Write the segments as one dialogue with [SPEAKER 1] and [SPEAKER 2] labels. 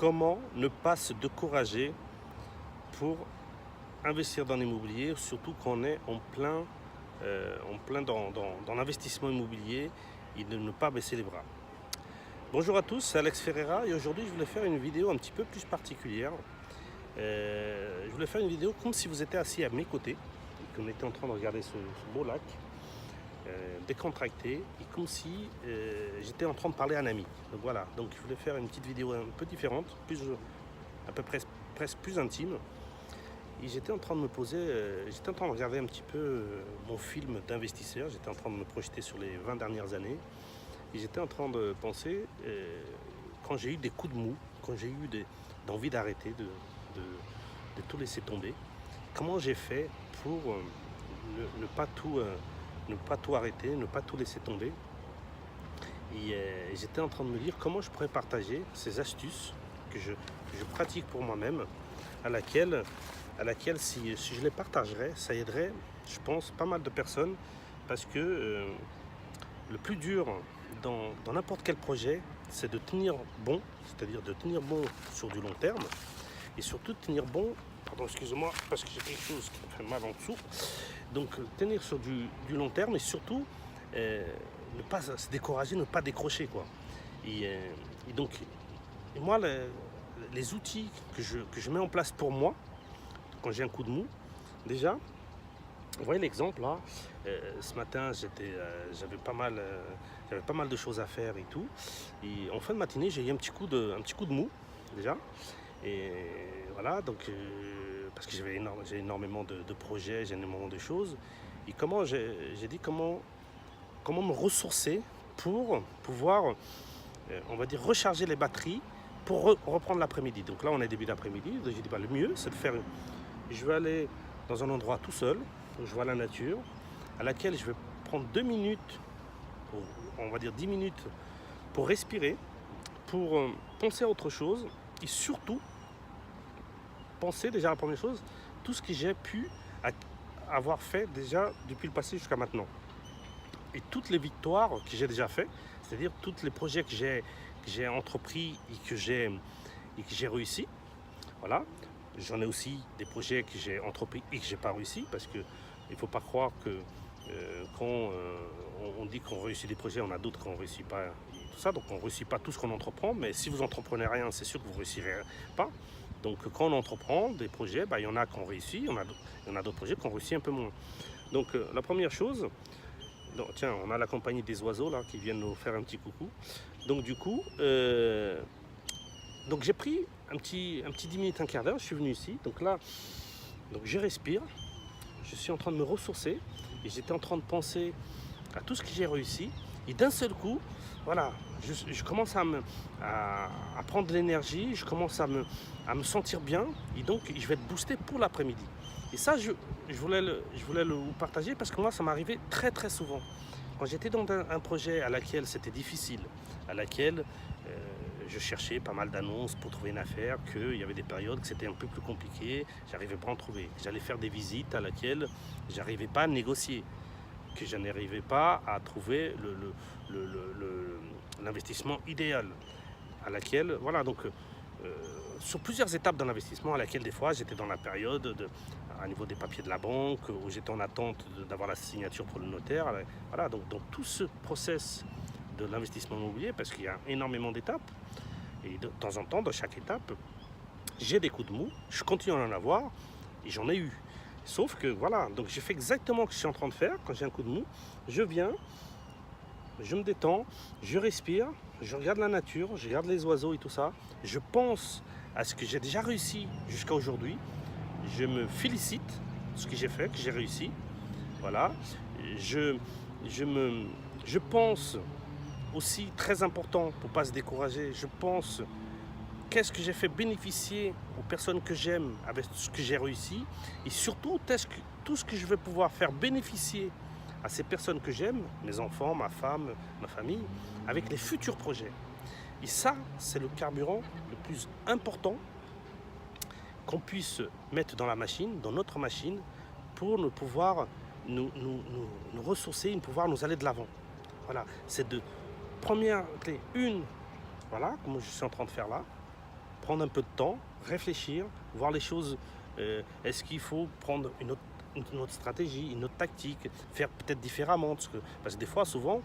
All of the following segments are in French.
[SPEAKER 1] Comment ne pas se décourager pour investir dans l'immobilier, surtout quand on est en plein dans l'investissement immobilier et de ne pas baisser les bras. Bonjour à tous, c'est Alex Ferreira et aujourd'hui je voulais faire une vidéo un petit peu plus particulière. Je voulais faire une vidéo comme si vous étiez assis à mes côtés et qu'on était en train de regarder ce beau lac décontracté et comme si j'étais en train de parler à un ami. Donc voilà, donc je voulais faire une petite vidéo un peu différente, à peu près presque plus intime. Et j'étais en train de me poser, j'étais en train de regarder un petit peu mon film d'investisseur, j'étais en train de me projeter sur les 20 dernières années. Et j'étais en train de penser, quand j'ai eu des coups de mou, quand j'ai eu d'envie d'arrêter, de tout laisser tomber, comment j'ai fait pour ne pas tout arrêter, ne pas tout laisser tomber. Et j'étais en train de me dire comment je pourrais partager ces astuces que je pratique pour moi-même, à laquelle si je les partagerais, ça aiderait, je pense, pas mal de personnes, parce que le plus dur dans n'importe quel projet, c'est de tenir bon, c'est-à-dire de tenir bon sur du long terme, et surtout de tenir bon, pardon, excusez-moi, parce que j'ai quelque chose qui me fait mal en dessous, donc tenir sur du long terme, et surtout ne pas se décourager, ne pas décrocher, quoi. Et donc, moi, les outils que je mets en place pour moi, quand j'ai un coup de mou, déjà, vous voyez l'exemple là, ce matin j'avais pas mal de choses à faire et tout. Et en fin de matinée, j'ai eu un petit coup de mou déjà. Et voilà, donc parce que j'ai énormément de projets, j'ai énormément de choses. Et comment j'ai dit comment me ressourcer pour pouvoir, on va dire, recharger les batteries pour reprendre l'après-midi. Donc là, on est début d'après-midi. J'ai dit, le mieux, c'est de faire. Je vais aller dans un endroit tout seul, où je vois la nature, à laquelle je vais prendre 2 minutes, on va dire 10 minutes, pour respirer, pour penser à autre chose, et surtout, penser déjà à la première chose, tout ce que j'ai pu avoir fait déjà depuis le passé jusqu'à maintenant. Et toutes les victoires que j'ai déjà fait, c'est-à-dire tous les projets que j'ai entrepris et que j'ai réussi, voilà. J'en ai aussi des projets que j'ai entrepris et que j'ai pas réussi, parce que il faut pas croire que quand on dit qu'on réussit des projets, on a d'autres qu'on réussit pas, et tout ça. Donc on réussit pas tout ce qu'on entreprend, mais si vous entreprenez rien, c'est sûr que vous réussirez pas. Donc quand on entreprend des projets, il y en a qui ont réussi, il y en a d'autres projets qui ont réussi un peu moins. Donc la première chose, tiens, on a la compagnie des oiseaux là qui viennent nous faire un petit coucou. Donc du coup, donc j'ai pris un petit 10 minutes, un quart d'heure, je suis venu ici, donc là, donc je respire, je suis en train de me ressourcer, et j'étais en train de penser à tout ce que j'ai réussi, et d'un seul coup, voilà, je commence à prendre de l'énergie, je commence à me sentir bien, et donc je vais être boosté pour l'après-midi. Et ça, je voulais le vous partager, parce que moi, ça m'arrivait très très souvent. Quand j'étais dans un projet à laquelle c'était difficile, à laquelle je cherchais pas mal d'annonces pour trouver une affaire, qu'il y avait des périodes que c'était un peu plus compliqué, j'arrivais pas à en trouver. J'allais faire des visites à laquelle j'arrivais pas à négocier, que je n'arrivais pas à trouver l'investissement idéal, à laquelle, voilà, donc sur plusieurs étapes dans l'investissement, à laquelle des fois j'étais dans la période à niveau des papiers de la banque, où j'étais en attente d'avoir la signature pour le notaire, voilà, donc dans tout ce process de l'investissement immobilier, parce qu'il y a énormément d'étapes, et de temps en temps, dans chaque étape, j'ai des coups de mou, je continue à en avoir, et j'en ai eu. Sauf que voilà, donc j'ai fait exactement ce que je suis en train de faire. Quand j'ai un coup de mou, je viens, je me détends, je respire, je regarde la nature, je regarde les oiseaux et tout ça, je pense à ce que j'ai déjà réussi jusqu'à aujourd'hui, je me félicite de ce que j'ai fait, que j'ai réussi, voilà, je pense aussi, très important pour ne pas se décourager, je pense qu'est-ce que j'ai fait bénéficier aux personnes que j'aime avec ce que j'ai réussi, et surtout tout ce que je vais pouvoir faire bénéficier à ces personnes que j'aime, mes enfants, ma femme, ma famille, avec les futurs projets. Et ça, c'est le carburant le plus important qu'on puisse mettre dans la machine, dans notre machine, pour nous pouvoir nous ressourcer, pouvoir nous aller de l'avant. Voilà, c'est de première clé, voilà, comme je suis en train de faire là. prendre un peu de temps, réfléchir, voir les choses. Est-ce qu'il faut prendre une autre stratégie, une autre tactique, faire peut-être différemment? Parce que des fois, souvent,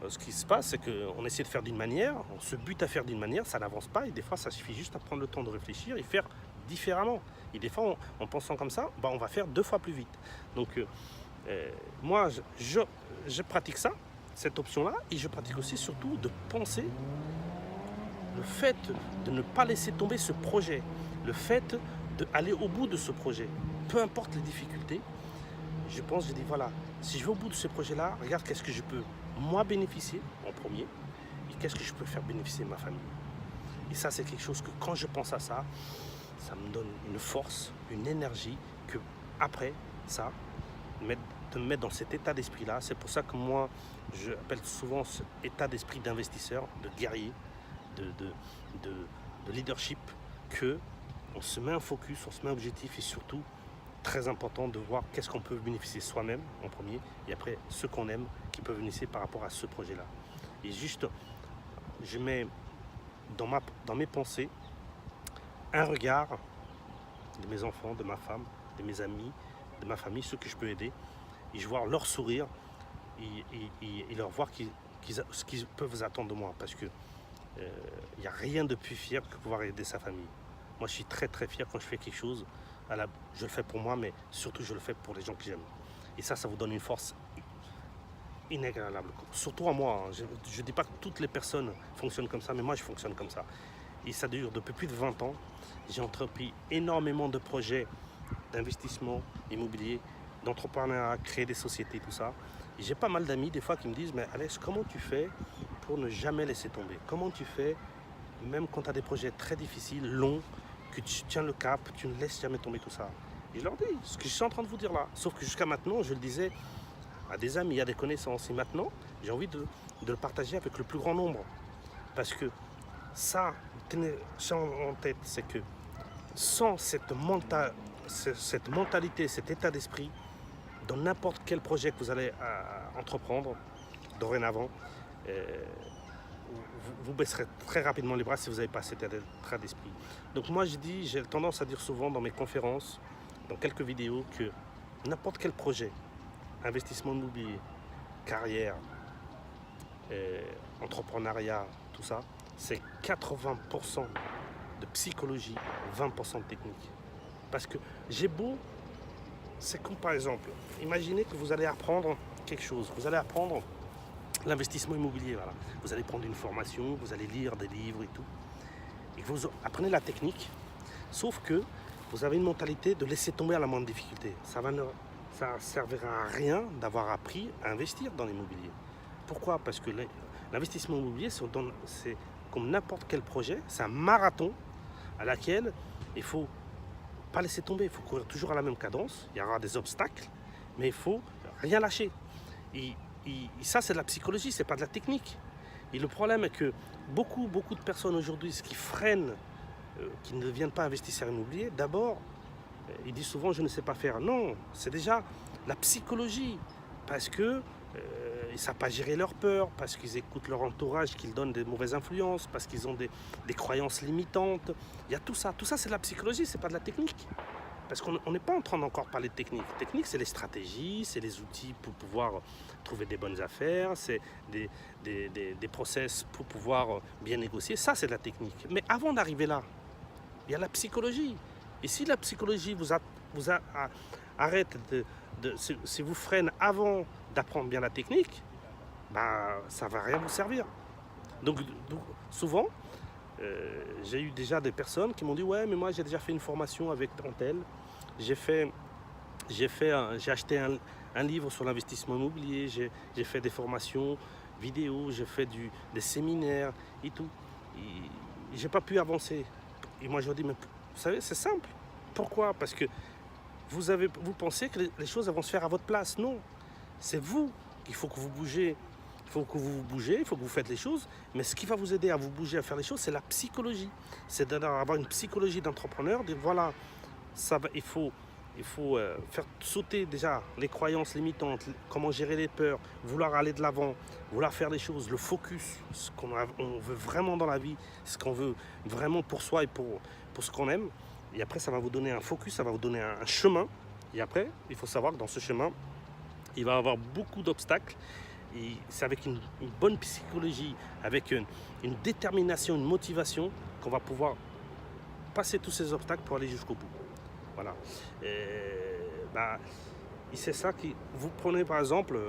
[SPEAKER 1] ce qui se passe, c'est qu'on essaie de faire d'une manière, on se bute à faire d'une manière, ça n'avance pas, et des fois, ça suffit juste à prendre le temps de réfléchir et faire différemment. Et des fois, en pensant comme ça, on va faire 2 fois plus vite. Donc, moi, je pratique ça, cette option-là, et je pratique aussi surtout de penser le fait de ne pas laisser tomber ce projet, le fait d'aller au bout de ce projet, peu importe les difficultés. Je pense, je dis voilà, si je vais au bout de ce projet-là, regarde qu'est-ce que je peux moi bénéficier en premier et qu'est-ce que je peux faire bénéficier ma famille. Et ça, c'est quelque chose que quand je pense à ça, ça me donne une force, une énergie que après ça, de me mettre dans cet état d'esprit-là. C'est pour ça que moi, je appelle souvent cet état d'esprit d'investisseur, de guerrier, de leadership, que on se met un focus, on se met un objectif et surtout, très important de voir qu'est-ce qu'on peut bénéficier soi-même en premier et après ceux qu'on aime qui peuvent bénéficier par rapport à ce projet-là. Et juste, je mets dans mes pensées un regard de mes enfants, de ma femme, de mes amis, de ma famille, ceux que je peux aider, et je vois leur sourire et leur voir ce qu'ils peuvent attendre de moi, parce que il n'y a rien de plus fier que pouvoir aider sa famille. Moi, je suis très très fier quand je fais quelque chose. Je le fais pour moi, mais surtout je le fais pour les gens que j'aime. Et ça vous donne une force inégalable. Surtout à moi. Hein. Je ne dis pas que toutes les personnes fonctionnent comme ça, mais moi je fonctionne comme ça. Et ça dure depuis plus de 20 ans. J'ai entrepris énormément de projets d'investissement immobilier, d'entrepreneuriat, créer des sociétés, tout ça. Et j'ai pas mal d'amis des fois qui me disent, mais Alex, comment tu fais pour ne jamais laisser tomber? Comment tu fais, même quand tu as des projets très difficiles, longs, que tu tiens le cap, tu ne laisses jamais tomber tout ça? Et je leur dis ce que je suis en train de vous dire là. Sauf que jusqu'à maintenant, je le disais à des amis, à des connaissances. Et maintenant, j'ai envie de le partager avec le plus grand nombre. Parce que ça, tenez ça en tête, c'est que sans cette mentalité, cet état d'esprit, dans n'importe quel projet que vous allez entreprendre dorénavant, vous baisserez très rapidement les bras si vous n'avez pas cet état d'esprit. Donc moi j'ai tendance à dire souvent dans mes conférences, dans quelques vidéos, que n'importe quel projet, investissement immobilier, carrière, entrepreneuriat, tout ça, c'est 80% de psychologie, 20% de technique. Parce que c'est comme par exemple, imaginez que vous allez apprendre quelque chose, vous allez apprendre l'investissement immobilier, voilà. Vous allez prendre une formation, vous allez lire des livres et tout, et vous apprenez la technique, sauf que vous avez une mentalité de laisser tomber à la moindre difficulté. Ça ne servira à rien d'avoir appris à investir dans l'immobilier. Pourquoi? Parce que l'investissement immobilier, c'est comme n'importe quel projet, c'est un marathon à laquelle il faut pas laisser tomber, il faut courir toujours à la même cadence, il y aura des obstacles, mais il faut rien lâcher. Et ça, c'est de la psychologie, c'est pas de la technique. Et le problème est que beaucoup de personnes aujourd'hui, ce qui freine, qui ne deviennent pas investisseurs immobiliers, d'abord, ils disent souvent je ne sais pas faire. Non, c'est déjà la psychologie, parce que ils ne savent pas gérer leur peur, parce qu'ils écoutent leur entourage qui leur donne des mauvaises influences, parce qu'ils ont des croyances limitantes. Il y a tout ça c'est de la psychologie, c'est pas de la technique. Parce qu'on n'est pas en train d'encore parler de technique. Technique, c'est les stratégies, c'est les outils pour pouvoir trouver des bonnes affaires, c'est des process pour pouvoir bien négocier. Ça, c'est de la technique. Mais avant d'arriver là, il y a la psychologie. Et si la psychologie arrête si vous freine avant d'apprendre bien la technique, ça ne va rien vous servir. Donc souvent, j'ai eu déjà des personnes qui m'ont dit ouais, mais moi j'ai déjà fait une formation avec Antel. J'ai acheté un livre sur l'investissement immobilier, j'ai fait des formations vidéo, j'ai fait des séminaires et tout. Et j'ai pas pu avancer. Et moi je leur dis, mais vous savez, c'est simple. Pourquoi? Parce que vous pensez que les choses vont se faire à votre place. Non, c'est vous qu'il faut que vous bougez. Il faut que vous bougez, il faut que vous faites les choses. Mais ce qui va vous aider à vous bouger, à faire les choses, c'est la psychologie. C'est d'avoir une psychologie d'entrepreneur, dire voilà, il faut Il faut faire sauter déjà les croyances limitantes, comment gérer les peurs, vouloir aller de l'avant, vouloir faire les choses, le focus, ce qu'on veut vraiment dans la vie, ce qu'on veut vraiment pour soi et pour ce qu'on aime. Et après, ça va vous donner un focus, ça va vous donner un chemin. Et après, il faut savoir que dans ce chemin, il va y avoir beaucoup d'obstacles. Et c'est avec une bonne psychologie, avec une détermination, une motivation qu'on va pouvoir passer tous ces obstacles pour aller jusqu'au bout. Voilà. Et c'est ça qui. Vous prenez par exemple,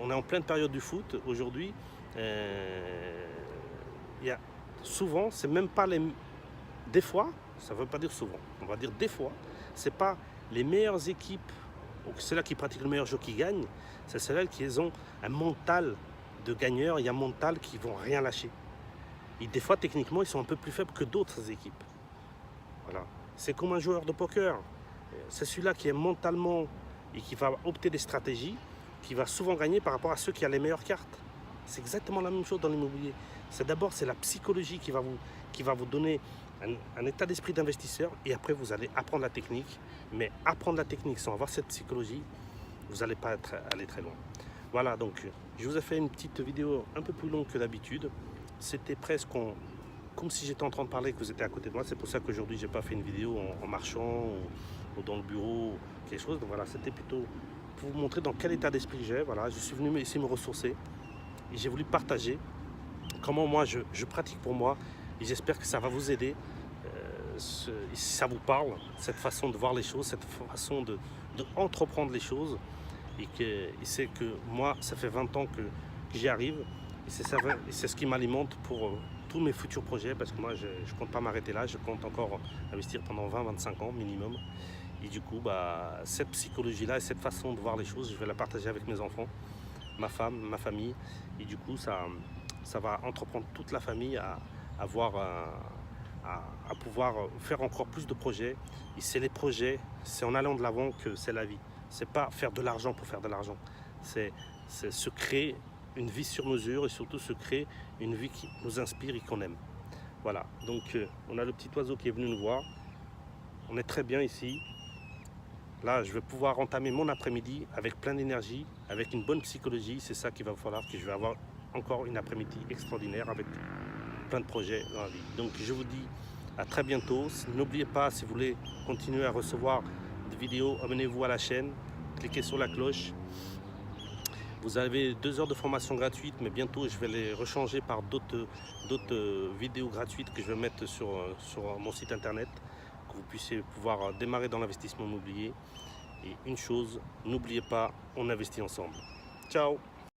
[SPEAKER 1] on est en pleine période du foot aujourd'hui. Il y a souvent, c'est même pas les. Des fois, ça ne veut pas dire souvent, on va dire des fois, c'est pas les meilleures équipes, ou celles qui pratiquent le meilleur jeu qui gagnent, c'est celles qui ont un mental de gagneur et un mental qui vont rien lâcher. Et des fois, techniquement, ils sont un peu plus faibles que d'autres équipes. Voilà. C'est comme un joueur de poker. C'est celui-là qui est mentalement et qui va opter des stratégies, qui va souvent gagner par rapport à ceux qui ont les meilleures cartes. C'est exactement la même chose dans l'immobilier. C'est la psychologie qui va vous donner un état d'esprit d'investisseur, et après vous allez apprendre la technique. Mais apprendre la technique sans avoir cette psychologie, vous n'allez pas aller très loin. Voilà, donc je vous ai fait une petite vidéo un peu plus longue que d'habitude. C'était presque comme si j'étais en train de parler, que vous étiez à côté de moi. C'est pour ça qu'aujourd'hui, je n'ai pas fait une vidéo en marchant ou dans le bureau, ou quelque chose. Donc voilà, c'était plutôt pour vous montrer dans quel état d'esprit j'ai. Voilà, je suis venu ici me ressourcer et j'ai voulu partager comment moi je pratique pour moi. Et j'espère que ça va vous aider, si ça vous parle, cette façon de voir les choses, cette façon de entreprendre les choses. Et c'est que moi, ça fait 20 ans que j'y arrive. Et c'est ce qui m'alimente pour tous mes futurs projets, parce que moi, je ne compte pas m'arrêter là. Je compte encore investir pendant 20-25 ans minimum. Et du coup, cette psychologie-là et cette façon de voir les choses, je vais la partager avec mes enfants, ma femme, ma famille. Et du coup, ça va entreprendre toute la famille à pouvoir faire encore plus de projets. Et c'est les projets, c'est en allant de l'avant que c'est la vie. C'est pas faire de l'argent pour faire de l'argent. C'est se créer une vie sur mesure et surtout se créer une vie qui nous inspire et qu'on aime. Voilà, donc on a le petit oiseau qui est venu nous voir. On est très bien ici. Là, je vais pouvoir entamer mon après-midi avec plein d'énergie, avec une bonne psychologie. C'est ça qu'il va falloir, que je vais avoir encore une après-midi extraordinaire avec plein de projets dans la vie. Donc je vous dis à très bientôt. N'oubliez pas, si vous voulez continuer à recevoir des vidéos, abonnez-vous à la chaîne, cliquez sur la cloche. Vous avez 2 heures de formation gratuite, mais bientôt je vais les rechanger par d'autres vidéos gratuites que je vais mettre sur mon site internet, que vous puissiez pouvoir démarrer dans l'investissement immobilier. Et une chose, n'oubliez pas, on investit ensemble. Ciao!